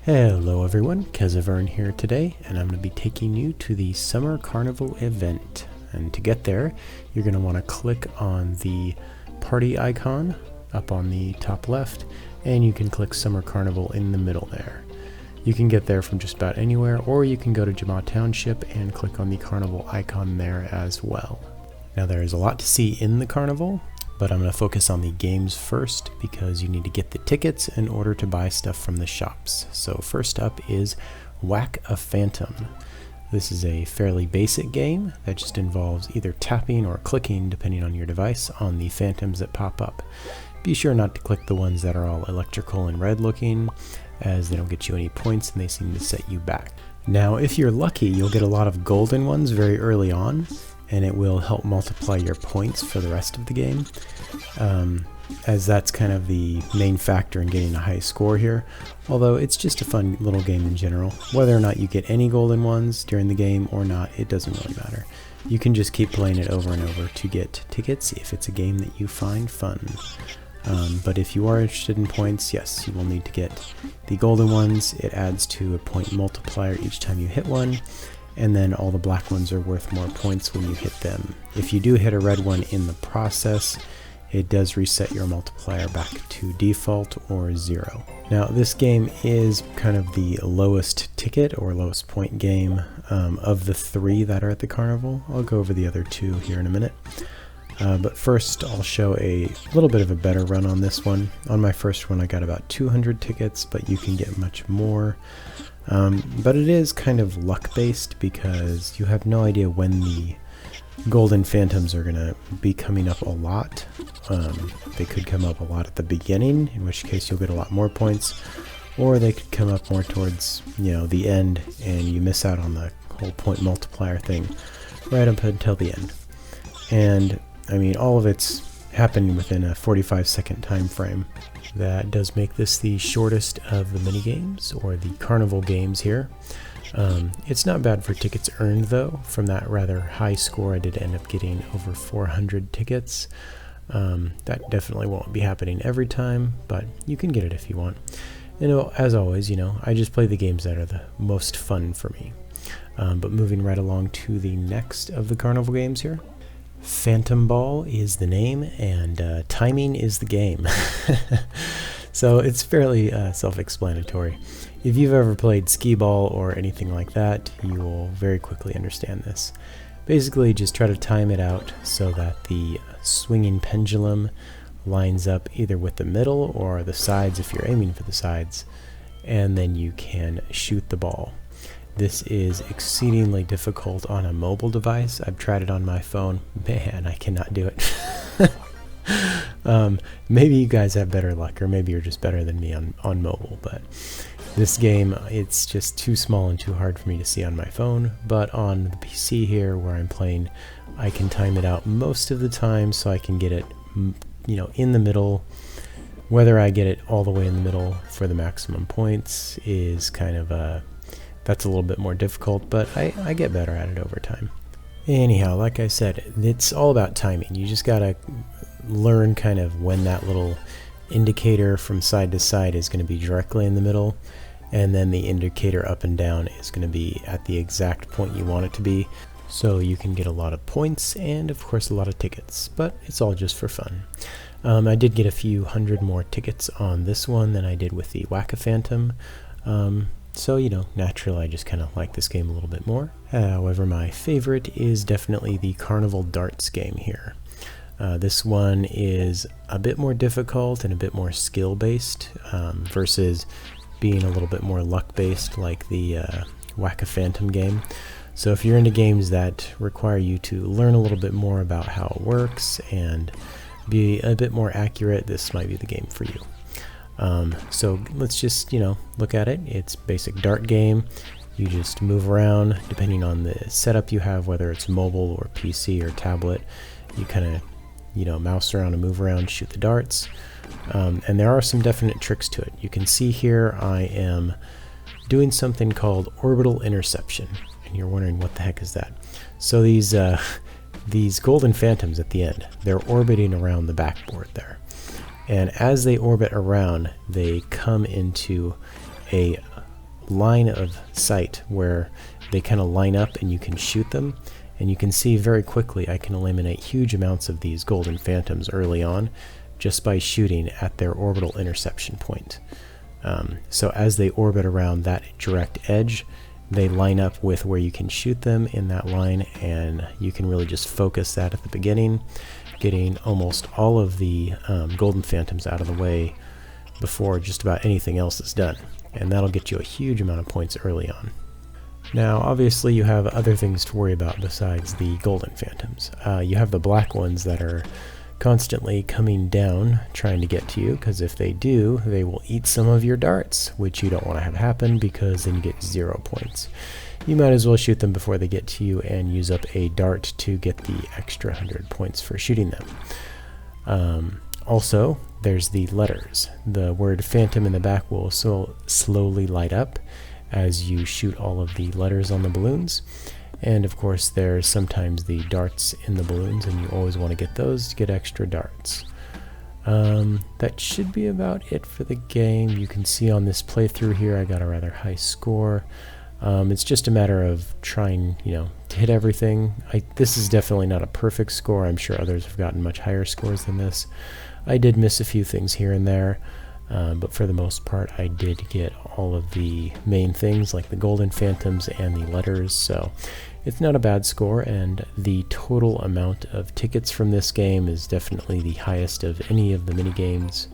Hello everyone, Kezavern here today, and I'm going to be taking you to the Summer Carnival event. And to get there, you're going to want to click on the party icon up on the top left, and you can click Summer Carnival in the middle there. You can get there from just about anywhere, or you can go to Jama Township and click on the carnival icon there as well. Now there is a lot to see in the carnival, but I'm going to focus on the games first because you need to get the tickets in order to buy stuff from the shops. So first up is Whack a Phantom. This is a fairly basic game that just involves either tapping or clicking, depending on your device, on the phantoms that pop up. Be sure not to click the ones that are all electrical and red looking, as they don't get you any points and they seem to set you back. Now if you're lucky, you'll get a lot of golden ones very early on, and it will help multiply your points for the rest of the game, as that's kind of the main factor in getting a high score here, although it's just a fun little game in general. Whether or not you get any golden ones during the game or not, it doesn't really matter. You can just keep playing it over and over to get tickets if it's a game that you find fun. But if you are interested in points, yes, you will need to get the golden ones. It adds to a point multiplier each time you hit one, and then all the black ones are worth more points when you hit them. If you do hit a red one in the process, it does reset your multiplier back to default or 0. Now this game is kind of the lowest ticket or lowest point game of the 3 that are at the carnival. I'll go over the other 2 here in a minute. But first I'll show a little bit of a better run on this one. On my first one I got about 200 tickets, but you can get much more. But it is kind of luck based because you have no idea when the golden phantoms are going to be coming up a lot. They could come up a lot at the beginning, in which case you'll get a lot more points, or they could come up more towards, the end, and you miss out on the whole point multiplier thing right up until the end. And I mean, all of it's happened within a 45-second time frame. That does make this the shortest of the mini games, or the carnival games here. It's not bad for tickets earned though. From that rather high score, I did end up getting over 400 tickets. That definitely won't be happening every time, but you can get it if you want. As always, I just play the games that are the most fun for me. But moving right along to the next of the carnival games here. Phantom Ball is the name, and timing is the game. So it's fairly self-explanatory. If you've ever played skee ball or anything like that, you will very quickly understand this. Basically, just try to time it out so that the swinging pendulum lines up either with the middle or the sides if you're aiming for the sides, and then you can shoot the ball. This is exceedingly difficult on a mobile device. I've tried it on my phone. Man, I cannot do it. Maybe you guys have better luck, or maybe you're just better than me on mobile, but this game, it's just too small and too hard for me to see on my phone. But on the PC here where I'm playing, I can time it out most of the time so I can get it in the middle. Whether I get it all the way in the middle for the maximum points is kind of that's a little bit more difficult, but I get better at it over time. Anyhow, like I said, it's all about timing. You just gotta learn kind of when that little indicator from side to side is going to be directly in the middle, and then the indicator up and down is going to be at the exact point you want it to be, so you can get a lot of points and of course a lot of tickets, but it's all just for fun. I did get a few hundred more tickets on this one than I did with the Whack a Phantom. So, naturally I just kind of like this game a little bit more. However, my favorite is definitely the Carnival Darts game here. This one is a bit more difficult and a bit more skill-based versus being a little bit more luck-based like the Whack a Phantom game. So if you're into games that require you to learn a little bit more about how it works and be a bit more accurate, this might be the game for you. So let's just, look at it. It's a basic dart game. You just move around depending on the setup you have, whether it's mobile or PC or tablet. You kind of, mouse around and move around, shoot the darts. And there are some definite tricks to it. You can see here I am doing something called orbital interception. And you're wondering, what the heck is that? So these golden phantoms at the end, they're orbiting around the backboard there. And as they orbit around, they come into a line of sight where they kind of line up and you can shoot them. And you can see very quickly I can eliminate huge amounts of these golden phantoms early on just by shooting at their orbital interception point. So as they orbit around that direct edge, they line up with where you can shoot them in that line, and you can really just focus that at the beginning, getting almost all of the golden phantoms out of the way before just about anything else is done. And that'll get you a huge amount of points early on. Now, obviously, you have other things to worry about besides the golden phantoms. You have the black ones that are constantly coming down trying to get to you, because if they do, they will eat some of your darts, which you don't want to have happen because then you get 0 points. You might as well shoot them before they get to you and use up a dart to get the extra 100 points for shooting them. Also, there's the letters. The word phantom in the back will slowly light up as you shoot all of the letters on the balloons. And of course there's sometimes the darts in the balloons, and you always want to get those to get extra darts. That should be about it for the game. You can see on this playthrough here I got a rather high score. It's just a matter of trying, to hit everything. This is definitely not a perfect score. I'm sure others have gotten much higher scores than this. I did miss a few things here and there. But for the most part, I did get all of the main things like the golden phantoms and the letters, so it's not a bad score, and the total amount of tickets from this game is definitely the highest of any of the mini games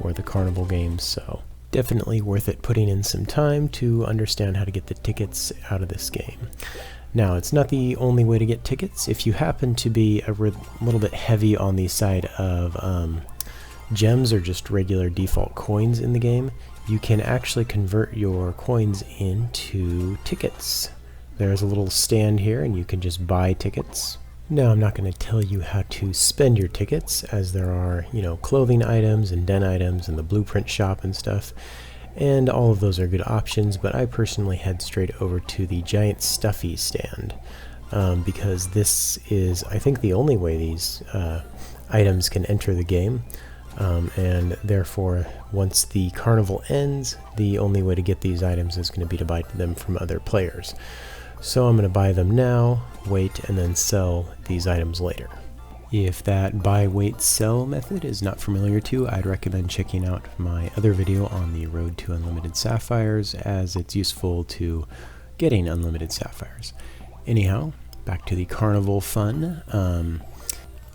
or the carnival games, so definitely worth it putting in some time to understand how to get the tickets out of this game. Now, it's not the only way to get tickets. If you happen to be a little bit heavy on the side of gems or just regular default coins in the game, you can actually convert your coins into tickets. There's a little stand here and you can just buy tickets. Now, I'm not going to tell you how to spend your tickets, as there are, clothing items and den items and the blueprint shop and stuff, and all of those are good options, but I personally head straight over to the giant stuffy stand because this is, I think, the only way these items can enter the game. And therefore, once the carnival ends, the only way to get these items is going to be to buy them from other players. So I'm going to buy them now, wait, and then sell these items later. If that buy, wait, sell method is not familiar to you, I'd recommend checking out my other video on the road to unlimited sapphires, as it's useful to getting unlimited sapphires. Anyhow, back to the carnival fun.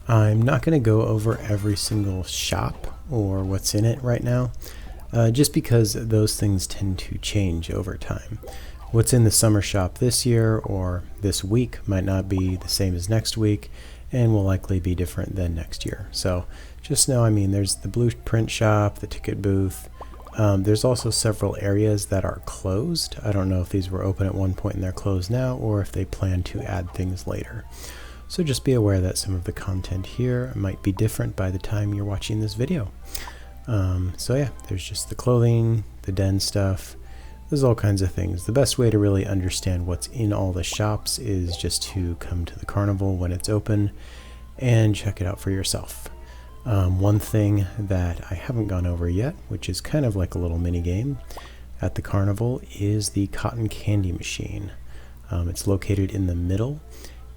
I'm not going to go over every single shop or what's in it right now, just because those things tend to change over time. What's in the summer shop this year or this week might not be the same as next week, and will likely be different than next year. So just know, there's the blueprint shop, the ticket booth. There's also several areas that are closed. I don't know if these were open at one point and they're closed now, or if they plan to add things later. So just be aware that some of the content here might be different by the time you're watching this video. So yeah, there's just the clothing, the den stuff. There's all kinds of things. The best way to really understand what's in all the shops is just to come to the carnival when it's open and check it out for yourself. One thing that I haven't gone over yet, which is kind of like a little mini game at the carnival, is the cotton candy machine. It's located in the middle.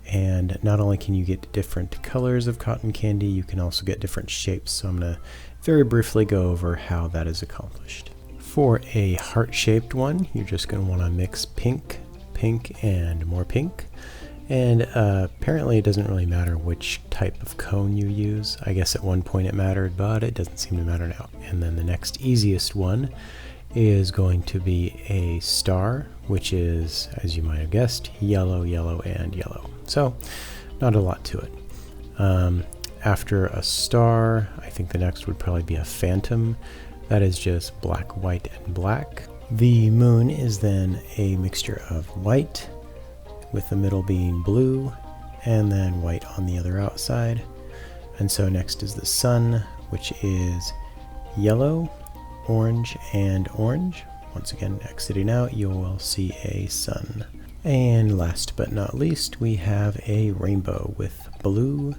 And not only can you get different colors of cotton candy, you can also get different shapes. So I'm going to very briefly go over how that is accomplished. For a heart-shaped one, you're just going to want to mix pink, pink, and more pink. And apparently it doesn't really matter which type of cone you use. I guess at one point it mattered, but it doesn't seem to matter now. And then the next easiest one is going to be a star, which is, as you might have guessed, yellow, yellow, and yellow. So not a lot to it. After a star, I think the next would probably be a phantom. That is just black, white, and black. The moon is then a mixture of white, with the middle being blue, and then white on the other outside. And so next is the sun, which is yellow, orange, and orange. Once again, exiting out, you will see a sun. And last but not least, we have a rainbow with blue,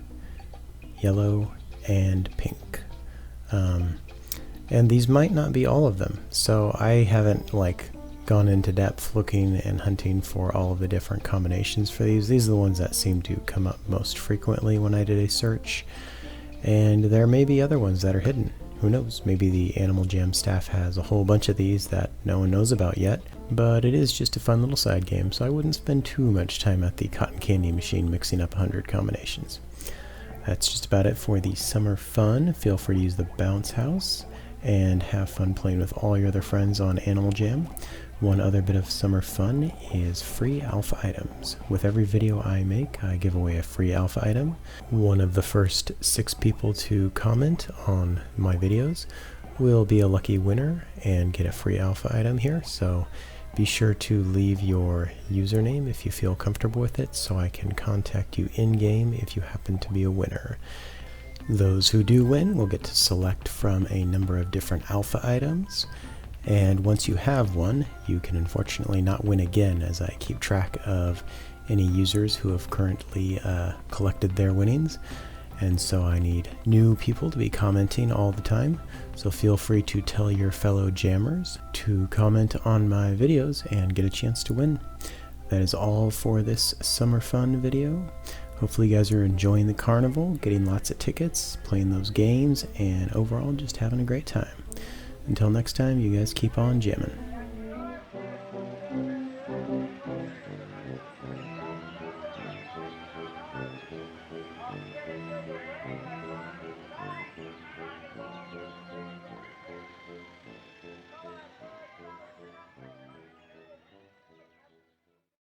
yellow, and pink. And these might not be all of them, so I haven't gone into depth looking and hunting for all of the different combinations for these. These are the ones that seem to come up most frequently when I did a search. And there may be other ones that are hidden. Who knows? Maybe the Animal Jam staff has a whole bunch of these that no one knows about yet. But it is just a fun little side game, so I wouldn't spend too much time at the cotton candy machine mixing up 100 combinations. That's just about it for the summer fun. Feel free to use the bounce house and have fun playing with all your other friends on Animal Jam. One other bit of summer fun is free alpha items. With every video I make, I give away a free alpha item. One of the first 6 people to comment on my videos will be a lucky winner and get a free alpha item here. So be sure to leave your username if you feel comfortable with it, so I can contact you in-game if you happen to be a winner. Those who do win will get to select from a number of different alpha items, and once you have one, you can unfortunately not win again, as I keep track of any users who have currently collected their winnings. And so I need new people to be commenting all the time, so feel free to tell your fellow jammers to comment on my videos and get a chance to win. That is all for this summer fun video. Hopefully you guys are enjoying the carnival, getting lots of tickets, playing those games, and overall just having a great time. Until next time, you guys keep on jamming.